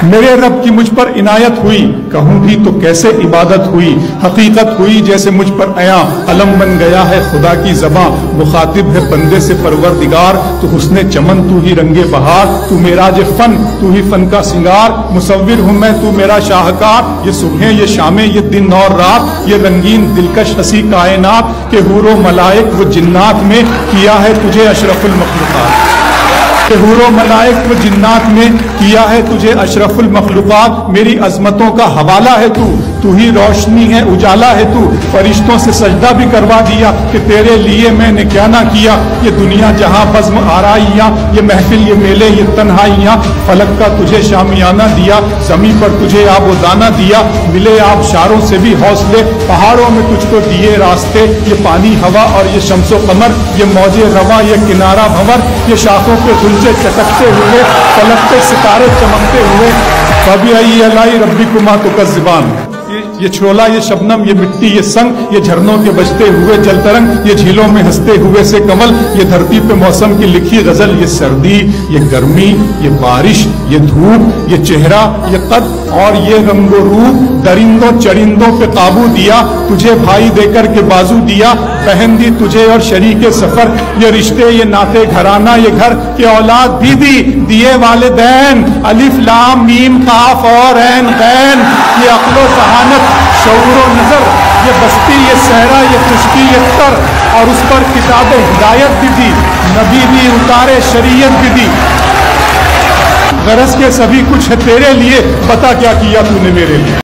میرے رب کی مجھ پر عنایت ہوئی، کہوں بھی تو کیسے عبادت ہوئی، حقیقت ہوئی جیسے مجھ پر عیاں، علم بن گیا ہے خدا کی زباں، مخاطب ہے بندے سے پروردگار، تو حسن چمن تو ہی رنگ بہار، تو معراج فن تو ہی فن کا سنگار، مصور ہوں میں تو میرا شاہکار، یہ صبحیں یہ شامیں یہ دن اور رات، یہ رنگین دلکش ہنسی کائنات، کہ حور و ملائک و جنات میں کیا ہے تجھے اشرف المخلوقات، کہ حور و ملائک و جنات میں کیا ہے تجھے اشرف المخلوقات، میری عظمتوں کا حوالہ ہے تو ہی روشنی ہے اجالا ہے تو، فرشتوں سے سجدہ بھی کروا دیا کہ تیرے لیے میں نے کیا نہ کیا، یہ دنیا جہاں بزم آرائیاں، یہ محفل یہ میلے یہ تنہائیاں، فلک کا تجھے شامیانہ دیا، زمین پر تجھے آب و دانہ دیا، ملے آبشاروں سے بھی حوصلے، پہاڑوں میں تجھ کو دیے راستے، یہ پانی ہوا اور یہ شمس و قمر، یہ موج رواں یہ کنارہ بھنور، یہ شاخوں پہ گلچے چٹکتے ہوئے، فلک پہ ستارے چمکتے ہوئے، فَبِأَيِّ آلَاءِ رَبِّكُمَا تُكَذِّبَانِ، یہ چھولا یہ شبنم یہ مٹی یہ سنگ، یہ جھرنوں کے بجتے ہوئے جل ترنگ، یہ جھیلوں میں ہنستے ہوئے سے کمل، یہ دھرتی پہ موسم کی لکھی غزل، یہ سردی یہ گرمی یہ بارش یہ دھوپ یہ چہرہ یہ قد اور یہ رنگ و روپ، درندوں چرندوں پہ قابو دیا، تجھے بھائی دے کر کے بازو دیا، بہن دی تجھے اور شریک سفر، یہ رشتے یہ ناطے گھرانہ یہ گھر، کہ اولاد بھی دیے والدین، الف لام میم قاف اور عین غین، یہ عقل و ذہانت شعور و نظر، یہ بستی یہ صحرا یہ خشکی یہ تر، اور اس پر کتاب ہدایت بھی دی، نبی بھی اتارے شریعت بھی دی، غرض کے سبھی کچھ ہے تیرے لیے، بتا کیا کیا تو نے میرے لیے۔